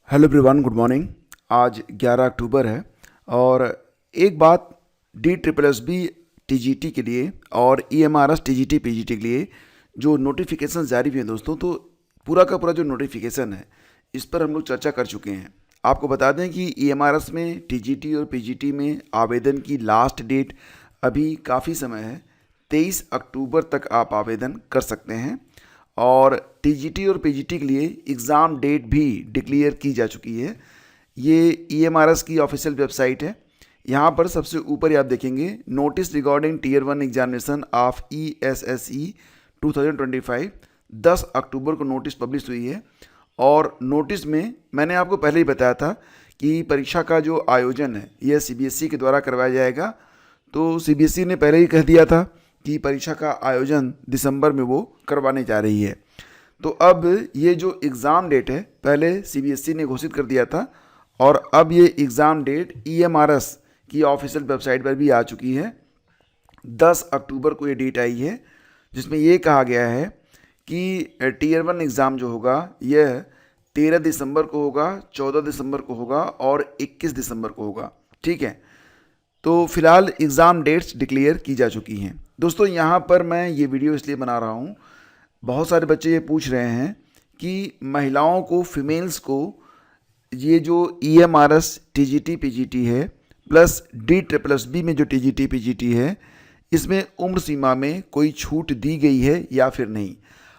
Hello everyone, good morning. आज 11 अक्टूबर है और एक बात D triple S B T G T के लिए और E M R S T G T P G T के लिए जो नोटिफिकेशन जारी हुए हैं दोस्तों, तो पूरा का पूरा जो नोटिफिकेशन है इस पर हम लोग चर्चा कर चुके हैं। आपको बता दें कि ई एम आर एस में टी जी टी और पी जी टी में आवेदन की लास्ट डेट अभी काफ़ी समय है, 23 अक्टूबर तक आप आवेदन कर सकते हैं। और टीजीटी और पीजीटी के लिए एग्ज़ाम डेट भी डिक्लेयर की जा चुकी है। ये ईएमआरएस की ऑफिशियल वेबसाइट है। यहाँ पर सबसे ऊपर ही आप देखेंगे notice regarding tier 1 examination of ESSE 2025। 10 October को नोटिस पब्लिश हुई है और नोटिस में मैंने आपको पहले ही बताया था कि परीक्षा का जो आयोजन है यह सीबीएसई के द्वारा करवाया जाएगा। तो सीबीएसई ने पहले ही कह दिया था कि परीक्षा का आयोजन दिसंबर में वो करवाने जा रही है। तो अब ये जो एग्ज़ाम डेट है पहले सीबीएसई ने घोषित कर दिया था और अब ये एग्ज़ाम डेट ईएमआरएस की ऑफिशियल वेबसाइट पर भी आ चुकी है। 10 अक्टूबर को ये डेट आई है जिसमें ये कहा गया है कि टीयर 1 एग्ज़ाम जो होगा यह 13 दिसंबर को होगा, 14 दिसंबर को होगा और 21 दिसंबर को होगा। ठीक है, तो फिलहाल एग्ज़ाम डेट्स डिक्लेयर की जा चुकी हैं। दोस्तों यहाँ पर मैं ये वीडियो इसलिए बना रहा हूँ, बहुत सारे बच्चे ये पूछ रहे हैं कि महिलाओं को, फीमेल्स को ये जो EMRS TGT PGT है प्लस D++B में जो TGT PGT है इसमें उम्र सीमा में कोई छूट दी गई है या फिर नहीं।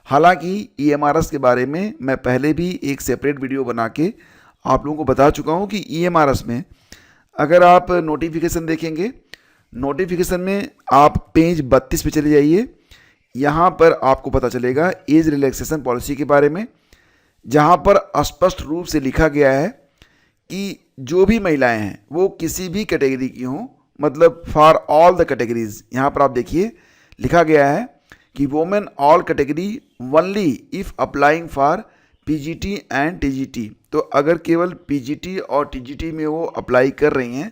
हालांकि EMRS के बारे में मैं पहले भी एक सेपरेट वीडियो बना के आप लोगों को बता चुका हूँ कि EMRS में अगर आप नोटिफिकेशन देखेंगे, नोटिफिकेशन में आप पेज 32 पे चले जाइए। यहाँ पर आपको पता चलेगा एज रिलैक्सेशन पॉलिसी के बारे में, जहाँ पर स्पष्ट रूप से लिखा गया है कि जो भी महिलाएं हैं वो किसी भी कैटेगरी की हों, मतलब फॉर ऑल द कैटेगरीज। यहाँ पर आप देखिए लिखा गया है कि women all category only if applying for PGT and TGT. तो अगर केवल पीजीटी और टीजीटी में वो अप्लाई कर रही हैं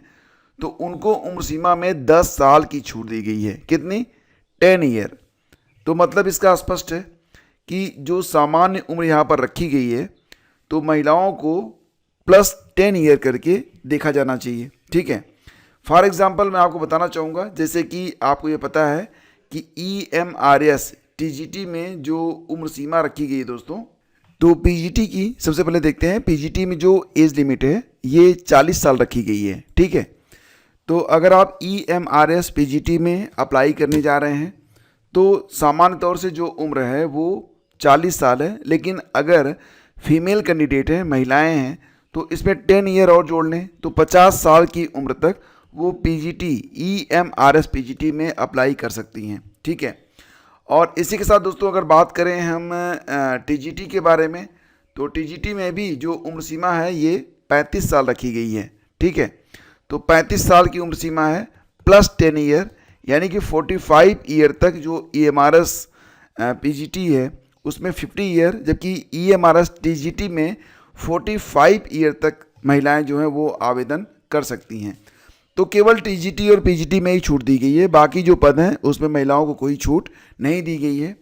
तो उनको उम्र सीमा में 10 साल की छूट दी गई है। कितनी? 10 ईयर। तो मतलब इसका स्पष्ट है कि जो सामान्य उम्र यहाँ पर रखी गई है तो महिलाओं को प्लस 10 ईयर करके देखा जाना चाहिए। ठीक है, फॉर एग्जांपल मैं आपको बताना चाहूँगा, जैसे कि आपको ये पता है कि EMRS TGT में जो उम्र सीमा रखी गई है दोस्तों, तो पीजीटी की सबसे पहले देखते हैं। पीजीटी में जो एज लिमिट है ये 40 साल रखी गई है। ठीक है, तो अगर आप EMRS पीजीटी में अप्लाई करने जा रहे हैं तो सामान्य तौर से जो उम्र है वो 40 साल है, लेकिन अगर फीमेल कैंडिडेट है, महिलाएं हैं, तो इसमें 10 ईयर और जोड़ लें तो 50 साल की उम्र तक वो पीजीटी EMRS पीजीटी में अप्लाई कर सकती हैं। ठीक है, और इसी के साथ दोस्तों अगर बात करें हम टीजीटी के बारे में, तो टीजीटी में भी जो उम्र सीमा है ये 35 साल रखी गई है। ठीक है, तो 35 साल की उम्र सीमा है प्लस 10 ईयर, यानी कि 45 ईयर तक जो EMRS पीजीटी है उसमें 50 ईयर, जबकि EMRS टीजीटी में 45 ईयर तक महिलाएं जो हैं वो आवेदन कर सकती हैं। तो केवल टीजीटी और पीजीटी में ही छूट दी गई है, बाकी जो पद हैं उसमें महिलाओं को कोई छूट नहीं दी गई है।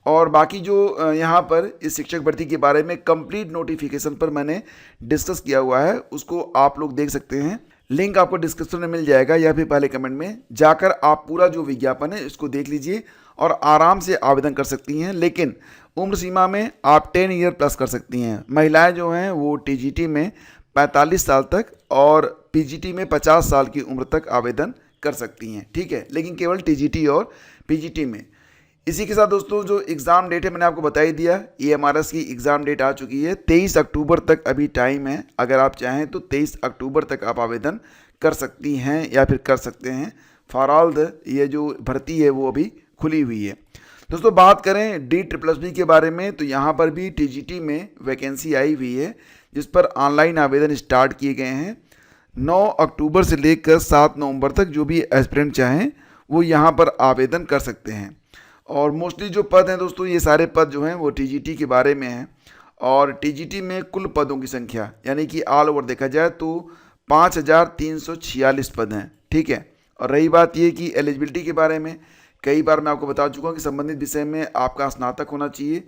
और बाकी जो यहाँ पर इस शिक्षक भर्ती के बारे में कंप्लीट नोटिफिकेशन पर मैंने डिस्कस किया हुआ है, उसको आप लोग देख सकते हैं। लिंक आपको डिस्क्रिप्शन में मिल जाएगा या फिर पहले कमेंट में जाकर आप पूरा जो विज्ञापन है इसको देख लीजिए और आराम से आवेदन कर सकती हैं। लेकिन उम्र सीमा में आप 10 ईयर प्लस कर सकती हैं। महिलाएं जो हैं वो टीजीटी में 45 साल तक और पीजीटी में 50 साल की उम्र तक आवेदन कर सकती हैं। ठीक है, लेकिन केवल टीजीटी और पीजीटी में। इसी के साथ दोस्तों जो एग्ज़ाम डेट है मैंने आपको बता ही दिया। EMRS की एग्ज़ाम डेट आ चुकी है, 23 अक्टूबर तक अभी टाइम है। अगर आप चाहें तो 23 अक्टूबर तक आप आवेदन कर सकती हैं या फिर कर सकते हैं। फॉर ऑल द ये जो भर्ती है वो अभी खुली हुई है। दोस्तों बात करें D++B के बारे में, तो यहाँ पर भी टीजीटी में वैकेंसी आई हुई है जिस पर ऑनलाइन आवेदन स्टार्ट किए गए हैं। 9 अक्टूबर से लेकर 7 नवंबर तक जो भी एस्पिरेंट चाहें वो यहाँ पर आवेदन कर सकते हैं। और मोस्टली जो पद हैं दोस्तों ये सारे पद जो हैं वो टीजीटी के बारे में हैं। और टीजीटी में कुल पदों की संख्या यानी कि ऑल ओवर देखा जाए तो 5346 पद हैं। ठीक है, और रही बात ये कि एलिजिबिलिटी के बारे में, कई बार मैं आपको बता चुका हूँ कि संबंधित विषय में आपका स्नातक होना चाहिए,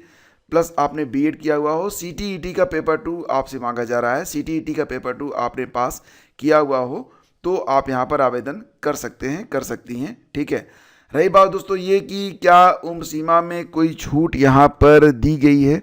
प्लस आपने बीएड किया हुआ हो, सीटीईटी का पेपर 2 आपसे मांगा जा रहा है, सीटीईटी का पेपर 2 आपने पास किया हुआ हो तो आप यहाँ पर आवेदन कर सकते हैं, कर सकती हैं। ठीक है, रही बात दोस्तों ये कि क्या उम्र सीमा में कोई छूट यहाँ पर दी गई है,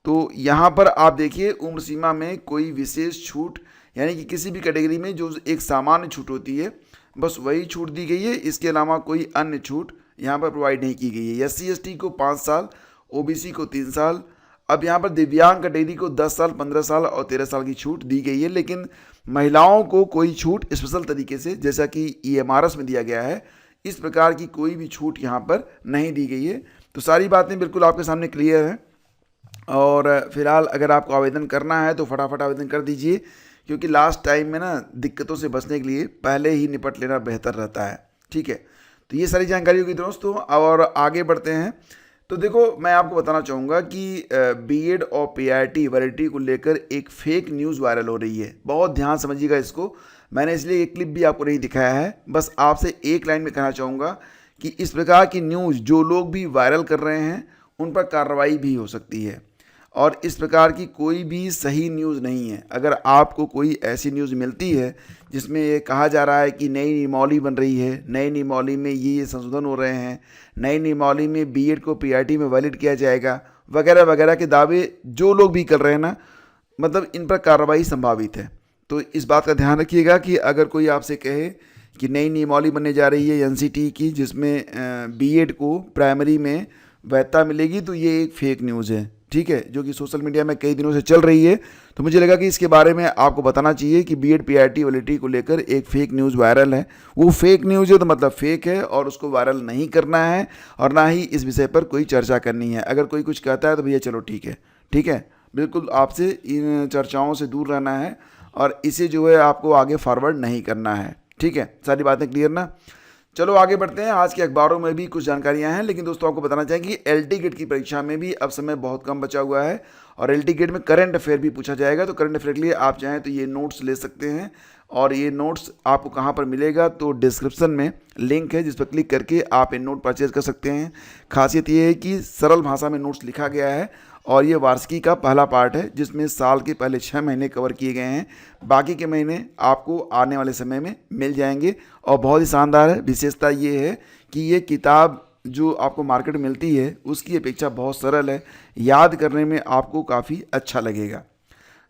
तो यहाँ पर आप देखिए उम्र सीमा में कोई विशेष छूट यानी कि किसी भी कैटेगरी में जो एक सामान्य छूट होती है बस वही छूट दी गई है, इसके अलावा कोई अन्य छूट यहाँ पर प्रोवाइड नहीं की गई है। SC/ST को 5 साल, OBC को 3 साल, अब यहाँ पर दिव्यांग कैटेगरी को 10 साल, 15 साल और 13 साल की छूट दी गई है, लेकिन महिलाओं को कोई छूट स्पेशल तरीके से जैसा कि EMRS में दिया गया है इस प्रकार की कोई भी छूट यहाँ पर नहीं दी गई है। तो सारी बातें बिल्कुल आपके सामने क्लियर हैं और फिलहाल अगर आपको आवेदन करना है तो फटाफट आवेदन कर दीजिए, क्योंकि लास्ट टाइम में ना दिक्कतों से बचने के लिए पहले ही निपट लेना बेहतर रहता है। ठीक है, तो ये सारी जानकारी होगी दोस्तों और आगे बढ़ते हैं। तो देखो मैं आपको बताना चाहूँगा कि बीएड और पीआरटी वैलिडिटी को लेकर एक फेक न्यूज़ वायरल हो रही है। बहुत ध्यान समझिएगा इसको, मैंने इसलिए एक क्लिप भी आपको नहीं दिखाया है, बस आपसे एक लाइन में कहना चाहूँगा कि इस प्रकार की न्यूज़ जो लोग भी वायरल कर रहे हैं उन पर कार्रवाई भी हो सकती है और इस प्रकार की कोई भी सही न्यूज़ नहीं है। अगर आपको कोई ऐसी न्यूज़ मिलती है जिसमें ये कहा जा रहा है कि नई नियमावली बन रही है, नई नियमावली में ये संशोधन हो रहे हैं, नई नियमावली में बीएड को पीआरटी में वैलिड किया जाएगा वगैरह वगैरह के दावे जो लोग भी कर रहे हैं ना, मतलब इन पर कार्रवाई संभावित है। तो इस बात का ध्यान रखिएगा कि अगर कोई आपसे कहे कि नई नियमावली बनने जा रही है एनसीटी की जिसमें बीएड को प्राइमरी में वैधता मिलेगी, तो ये एक फेक न्यूज़ है। ठीक है, जो कि सोशल मीडिया में कई दिनों से चल रही है, तो मुझे लगा कि इसके बारे में आपको बताना चाहिए कि बीएड पीआरटी वैलिडिटी को लेकर एक फेक न्यूज़ वायरल है। वो फेक न्यूज़ है तो मतलब फेक है और उसको वायरल नहीं करना है और ना ही इस विषय पर कोई चर्चा करनी है। अगर कोई कुछ कहता है तो भैया चलो ठीक है, ठीक है, बिल्कुल आपसे इन चर्चाओं से दूर रहना है और इसे जो है आपको आगे फॉरवर्ड नहीं करना है। ठीक है, सारी बातें क्लियर ना। चलो आगे बढ़ते हैं। आज के अखबारों में भी कुछ जानकारियां हैं, लेकिन दोस्तों आपको बताना चाहेंगे कि एलटी गेट की परीक्षा में भी अब समय बहुत कम बचा हुआ है और एलटी गेट में करंट अफेयर भी पूछा जाएगा। तो करंट अफेयर के लिए आप चाहें तो ये नोट्स ले सकते हैं और ये नोट्स आपको कहाँ पर मिलेगा, तो डिस्क्रिप्शन में लिंक है जिस पर क्लिक करके आप ये नोट परचेज कर सकते हैं। खासियत ये है कि सरल भाषा में नोट्स लिखा गया है और ये वार्षिकी का पहला पार्ट है जिसमें साल के पहले 6 महीने कवर किए गए हैं, बाकी के महीने आपको आने वाले समय में मिल जाएंगे। और बहुत ही शानदार है, विशेषता ये है कि ये किताब जो आपको मार्केट में मिलती है उसकी अपेक्षा बहुत सरल है, याद करने में आपको काफ़ी अच्छा लगेगा।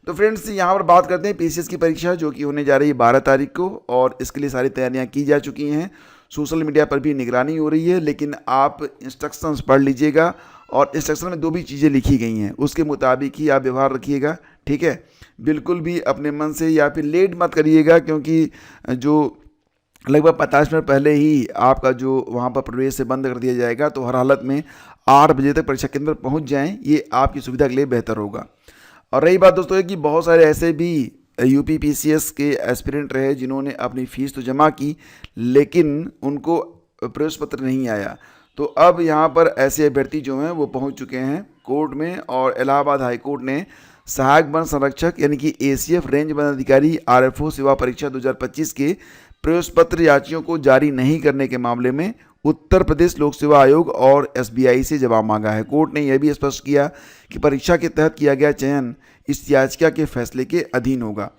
तो फ्रेंड्स यहाँ पर बात करते हैं पीसीएस की परीक्षा जो कि होने जा रही है 12 तारीख को और इसके लिए सारी तैयारियाँ की जा चुकी हैं। सोशल मीडिया पर भी निगरानी हो रही है, लेकिन आप इंस्ट्रक्शंस पढ़ लीजिएगा और इंस्ट्रक्शन में 2 भी चीज़ें लिखी गई हैं उसके मुताबिक ही आप व्यवहार रखिएगा। ठीक है, बिल्कुल भी अपने मन से या फिर लेट मत करिएगा, क्योंकि जो लगभग 50 मिनट पहले ही आपका जो वहाँ पर प्रवेश से बंद कर दिया जाएगा, तो हर हालत में 8 बजे तक परीक्षा केंद्र पर पहुँच जाएँ, ये आपकी सुविधा के लिए बेहतर होगा। और रही बात दोस्तों है कि बहुत सारे ऐसे भी यूपी पीसीएस के एस्पिरेंट रहे जिन्होंने अपनी फ़ीस तो जमा की लेकिन उनको प्रवेश पत्र नहीं आया। तो अब यहाँ पर ऐसे अभ्यर्थी जो हैं वो पहुँच चुके हैं कोर्ट में और इलाहाबाद हाई कोर्ट ने सहायक वन संरक्षक यानी कि ACF रेंज वन अधिकारी RFO सेवा परीक्षा 2025 के प्रवेश पत्र याचियों को जारी नहीं करने के मामले में उत्तर प्रदेश लोक सेवा आयोग और SBI से जवाब मांगा है। कोर्ट ने यह भी स्पष्ट किया कि परीक्षा के तहत किया गया चयन इस याचिका के फैसले के अधीन होगा।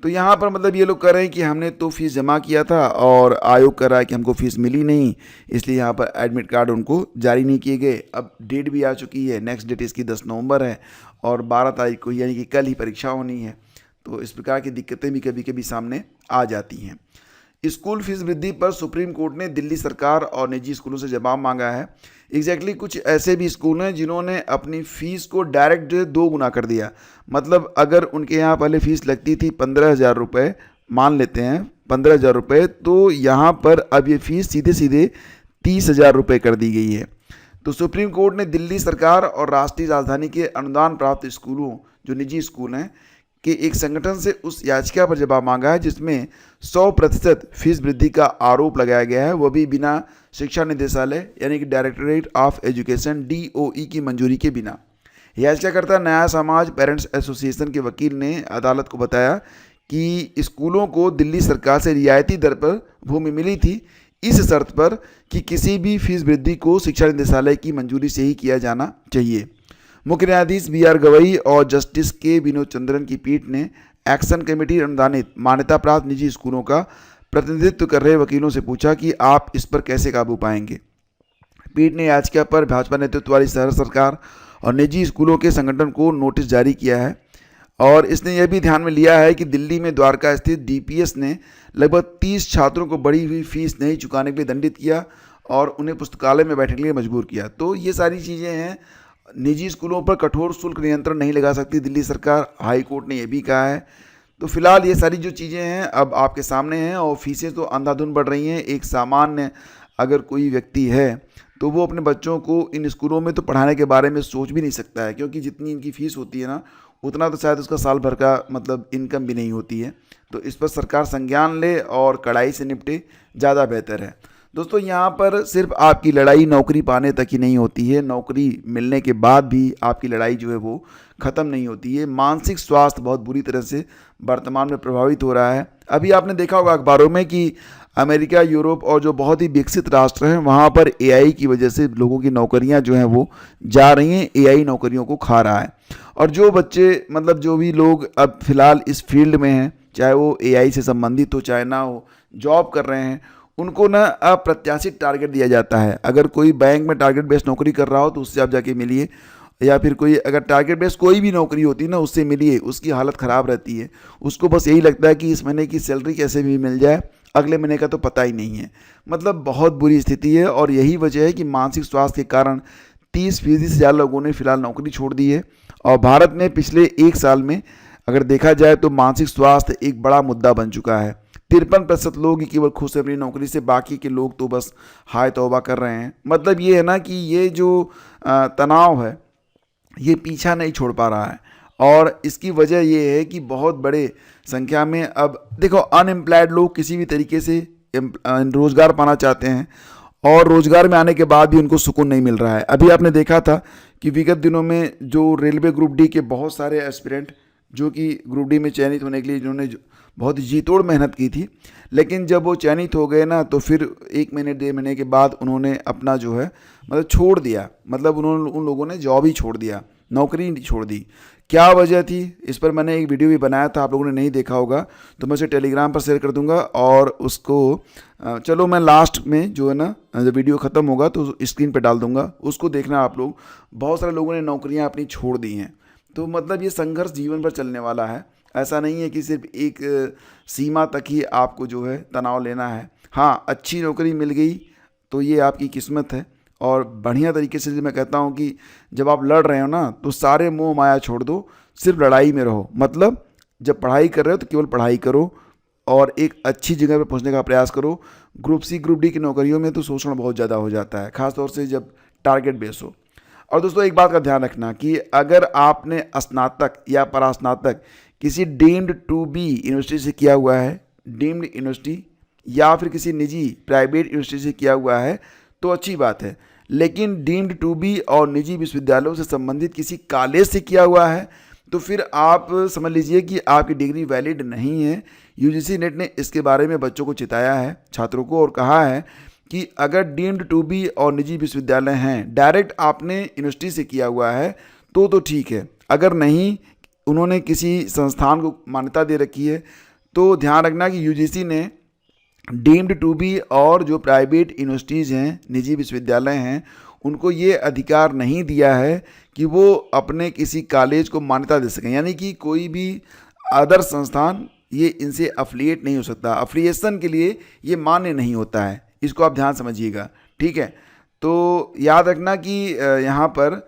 तो यहाँ पर मतलब ये लोग कह रहे हैं कि हमने तो फीस जमा किया था और आयोग कह रहा है कि हमको फीस मिली नहीं, इसलिए यहाँ पर एडमिट कार्ड उनको जारी नहीं किए गए। अब डेट भी आ चुकी है, नेक्स्ट डेट इसकी 10 नवंबर है और 12 तारीख को यानी कि कल ही परीक्षा होनी है। तो इस प्रकार की दिक्कतें भी कभी कभी सामने आ जाती हैं। स्कूल फीस वृद्धि पर सुप्रीम कोर्ट ने दिल्ली सरकार और निजी स्कूलों से जवाब मांगा है। एग्जैक्टली कुछ ऐसे भी स्कूल हैं जिन्होंने अपनी फ़ीस को डायरेक्ट 2 गुना कर दिया। मतलब अगर उनके यहाँ पहले फ़ीस लगती थी 15,000 रुपये, मान लेते हैं 15,000 रुपये, तो यहाँ पर अब ये फ़ीस सीधे सीधे 30,000 रुपये कर दी गई है। तो सुप्रीम कोर्ट ने दिल्ली सरकार और राष्ट्रीय राजधानी के अनुदान प्राप्त स्कूलों जो निजी स्कूल हैं कि एक संगठन से उस याचिका पर जवाब मांगा है जिसमें 100% फीस वृद्धि का आरोप लगाया गया है, वो भी बिना शिक्षा निदेशालय यानी कि डायरेक्टरेट ऑफ एजुकेशन DOE की मंजूरी के बिना। याचिकाकर्ता न्याय समाज पेरेंट्स एसोसिएशन के वकील ने अदालत को बताया कि स्कूलों को दिल्ली सरकार से रियायती दर पर भूमि मिली थी, इस शर्त पर कि किसी भी फीस वृद्धि को शिक्षा निदेशालय की मंजूरी से ही किया जाना चाहिए। मुख्य न्यायाधीश बी.आर. गवई और जस्टिस के विनोद चंद्रन की पीठ ने एक्शन कमेटी अनुदानित मान्यता प्राप्त निजी स्कूलों का प्रतिनिधित्व कर रहे वकीलों से पूछा कि आप इस पर कैसे काबू पाएंगे। पीठ ने याचिका पर भाजपा नेतृत्व वाली शहर सरकार और निजी स्कूलों के संगठन को नोटिस जारी किया है और इसने यह भी ध्यान में लिया है कि दिल्ली में द्वारका स्थित डीपीएस ने लगभग 30 छात्रों को बढ़ी हुई फीस नहीं चुकाने के लिए दंडित किया और उन्हें पुस्तकालय में बैठने के लिए मजबूर किया। तो ये सारी चीज़ें हैं। निजी स्कूलों पर कठोर शुल्क नियंत्रण नहीं लगा सकती दिल्ली सरकार, हाई कोर्ट ने यह भी कहा है। तो फिलहाल ये सारी जो चीज़ें हैं अब आपके सामने हैं और फीसें तो अंधाधुंध बढ़ रही हैं। एक सामान्य अगर कोई व्यक्ति है तो वो अपने बच्चों को इन स्कूलों में तो पढ़ाने के बारे में सोच भी नहीं सकता है, क्योंकि जितनी इनकी फ़ीस होती है ना उतना तो शायद उसका साल भर का मतलब इनकम भी नहीं होती है। तो इस पर सरकार संज्ञान ले और कड़ाई से निपटे, ज़्यादा बेहतर है। दोस्तों यहाँ पर सिर्फ आपकी लड़ाई नौकरी पाने तक ही नहीं होती है, नौकरी मिलने के बाद भी आपकी लड़ाई जो है वो ख़त्म नहीं होती है। मानसिक स्वास्थ्य बहुत बुरी तरह से वर्तमान में प्रभावित हो रहा है। अभी आपने देखा होगा अखबारों में कि अमेरिका, यूरोप और जो बहुत ही विकसित राष्ट्र हैं वहाँ पर एआई की वजह से लोगों की नौकरियाँ जो हैं वो जा रही हैं, एआई नौकरियों को खा रहा है। और जो बच्चे मतलब जो भी लोग अब फिलहाल इस फील्ड में हैं, चाहे वो एआई से संबंधित हो चाहे ना हो, जॉब कर रहे हैं, उनको ना अप्रत्याशित टारगेट दिया जाता है। अगर कोई बैंक में टारगेट बेस्ड नौकरी कर रहा हो तो उससे आप जाके मिलिए, या फिर कोई अगर टारगेट बेस्ड कोई भी नौकरी होती है ना उससे मिलिए, उसकी हालत ख़राब रहती है। उसको बस यही लगता है कि इस महीने की सैलरी कैसे भी मिल जाए, अगले महीने का तो पता ही नहीं है। मतलब बहुत बुरी स्थिति है और यही वजह है कि मानसिक स्वास्थ्य के कारण 30% से ज़्यादा लोगों ने फिलहाल नौकरी छोड़ दी है। और भारत में पिछले एक साल में अगर देखा जाए तो मानसिक स्वास्थ्य एक बड़ा मुद्दा बन चुका है। 53% लोग ही केवल खुश हैं अपनी नौकरी से, बाकी के लोग तो बस हाय तौबा कर रहे हैं। मतलब ये है ना कि ये जो तनाव है ये पीछा नहीं छोड़ पा रहा है और इसकी वजह ये है कि बहुत बड़े संख्या में अब देखो अनएम्प्लॉयड लोग किसी भी तरीके से रोज़गार पाना चाहते हैं और रोज़गार में आने के बाद भी उनको सुकून नहीं मिल रहा है। अभी आपने देखा था कि विगत दिनों में जो रेलवे ग्रुप डी के बहुत सारे एस्पिरेंट जो कि ग्रुप डी में चयनित होने के लिए जिन्होंने बहुत जी तोड़ मेहनत की थी, लेकिन जब वो चयनित हो गए ना तो फिर 1 महीने 1.5 महीने के बाद उन्होंने अपना जो है मतलब छोड़ दिया। मतलब उन्होंने उन लोगों ने जॉब ही छोड़ दिया, नौकरी छोड़ दी। क्या वजह थी इस पर मैंने एक वीडियो भी बनाया था, आप लोगों ने नहीं देखा होगा तो मैं उसे टेलीग्राम पर शेयर कर दूंगा और उसको चलो मैं लास्ट में जो है ना जब वीडियो ख़त्म होगा तो स्क्रीन पर डाल दूंगा, उसको देखना आप लोग। बहुत सारे लोगों ने नौकरियां अपनी छोड़ दी हैं। तो मतलब ये संघर्ष जीवन भर चलने वाला है, ऐसा नहीं है कि सिर्फ एक सीमा तक ही आपको जो है तनाव लेना है। हाँ, अच्छी नौकरी मिल गई तो ये आपकी किस्मत है और बढ़िया तरीके से मैं कहता हूँ कि जब आप लड़ रहे हो ना तो सारे मोह माया छोड़ दो, सिर्फ लड़ाई में रहो। मतलब जब पढ़ाई कर रहे हो तो केवल पढ़ाई करो और एक अच्छी जगह पर पहुँचने का प्रयास करो। ग्रुप सी ग्रुप डी की नौकरियों में तो शोषण बहुत ज़्यादा हो जाता है, ख़ासतौर से जब टारगेट बेस हो। और दोस्तों एक बात का ध्यान रखना कि अगर आपने स्नातक या परास्नातक किसी डीम्ड टू बी यूनिवर्सिटी से किया हुआ है, डीम्ड यूनिवर्सिटी या फिर किसी निजी प्राइवेट यूनिवर्सिटी से किया हुआ है तो अच्छी बात है, लेकिन डीम्ड टू बी और निजी विश्वविद्यालयों से संबंधित किसी कॉलेज से किया हुआ है तो फिर आप समझ लीजिए कि आपकी डिग्री वैलिड नहीं है। यूजीसी नेट ने इसके बारे में बच्चों को चिताया है, छात्रों को, और कहा है कि अगर डीम्ड टू बी और निजी विश्वविद्यालय हैं, डायरेक्ट आपने यूनिवर्सिटी से किया हुआ है तो ठीक है। अगर नहीं, उन्होंने किसी संस्थान को मान्यता दे रखी है तो ध्यान रखना कि यूजीसी ने डीम्ड टू बी और जो प्राइवेट यूनिवर्सिटीज़ हैं, निजी विश्वविद्यालय हैं, उनको ये अधिकार नहीं दिया है कि वो अपने किसी कॉलेज को मान्यता दे सकें। यानी कि कोई भी अदर संस्थान ये इनसे अफिलिएट नहीं हो सकता, अफिलिएशन के लिए ये मान्य नहीं होता है। इसको आप ध्यान समझिएगा, ठीक है। तो याद रखना कि यहाँ पर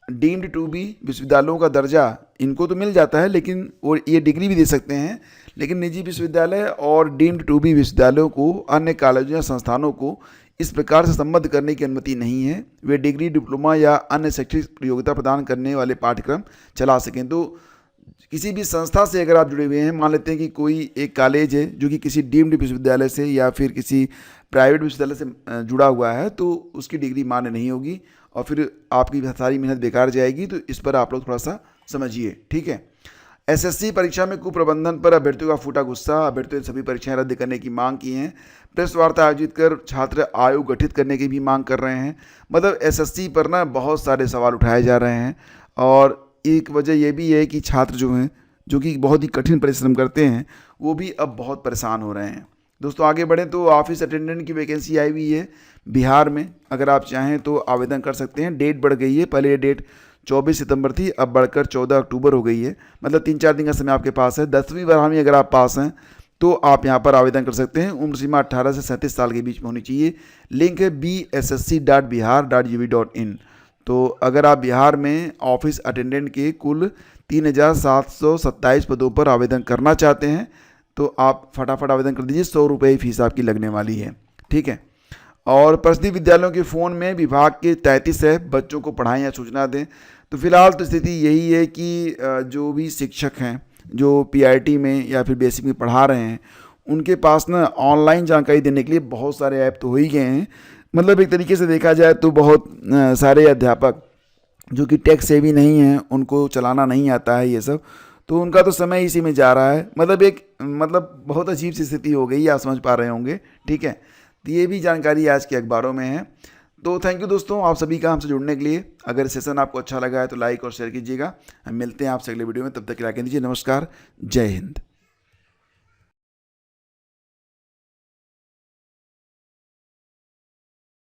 डीम्ड टू बी विश्वविद्यालयों का दर्जा इनको तो मिल जाता है, लेकिन वो ये डिग्री भी दे सकते हैं, लेकिन निजी विश्वविद्यालय और डीम्ड टू बी विश्वविद्यालयों को अन्य कॉलेजों या संस्थानों को इस प्रकार से संबद्ध करने की अनुमति नहीं है। वे डिग्री, डिप्लोमा या अन्य शैक्षिक योग्यता प्रदान करने वाले पाठ्यक्रम चला सकें। तो किसी भी संस्था से अगर आप जुड़े हुए हैं, मान लेते हैं कि कोई एक कॉलेज है जो कि किसी डीम्ड विश्वविद्यालय से या फिर किसी प्राइवेट विश्वविद्यालय से जुड़ा हुआ है, तो उसकी डिग्री मान्य नहीं होगी और फिर आपकी सारी मेहनत बेकार जाएगी। तो इस पर आप लोग थोड़ा सा समझिए, ठीक है। एसएससी परीक्षा में कुप्रबंधन पर अभ्यर्थियों का फूटा गुस्सा, अभ्यर्थियों ने सभी परीक्षाएं रद्द करने की मांग की है। प्रेस वार्ता आयोजित कर छात्र आयोग गठित करने की भी मांग कर रहे हैं। मतलब एसएससी पर ना बहुत सारे सवाल उठाए जा रहे हैं और एक वजह ये भी है कि छात्र जो हैं, जो कि बहुत ही कठिन परिश्रम करते हैं, वो भी अब बहुत परेशान हो रहे हैं। दोस्तों आगे बढ़ें तो ऑफिस अटेंडेंट की वैकेंसी आई हुई है बिहार में। अगर आप चाहें तो आवेदन कर सकते हैं। डेट बढ़ गई है, पहले ये डेट 24 सितंबर थी, अब बढ़कर 14 अक्टूबर हो गई है। मतलब 3-4 दिन का समय आपके पास है। 10वीं 12वीं अगर आप पास हैं तो आप यहाँ पर आवेदन कर सकते हैं। उम्र सीमा 18 से 37 साल के बीच में होनी चाहिए। लिंक है bssc.bihar.gov.in। तो अगर आप बिहार में ऑफिस अटेंडेंट के कुल 3727 पदों पर आवेदन करना चाहते हैं तो आप फटाफट आवेदन कर दीजिए। 100 रुपये फीस आपकी लगने वाली है, ठीक है। और प्रसिद्ध विद्यालयों के फ़ोन में विभाग के 33 है, बच्चों को पढ़ाएं या सूचना दें। तो फिलहाल तो स्थिति यही है कि जो भी शिक्षक हैं जो पीआईटी में या फिर बेसिक में पढ़ा रहे हैं, उनके पास ना ऑनलाइन जानकारी देने के लिए बहुत सारे ऐप तो हो ही गए हैं। मतलब एक तरीके से देखा जाए तो बहुत सारे अध्यापक जो कि टेक सेवी नहीं हैं, उनको चलाना नहीं आता है ये सब, तो उनका तो समय इसी में जा रहा है। मतलब बहुत अजीब सी स्थिति हो गई, आप समझ पा रहे होंगे, ठीक है। तो ये भी जानकारी आज के अखबारों में है। तो थैंक यू दोस्तों आप सभी का हमसे जुड़ने के लिए। अगर सेशन आपको अच्छा लगा है तो लाइक और शेयर कीजिएगा। हम मिलते हैं आपसे अगले वीडियो में, तब तक के लिए दीजिए नमस्कार, जय हिंद।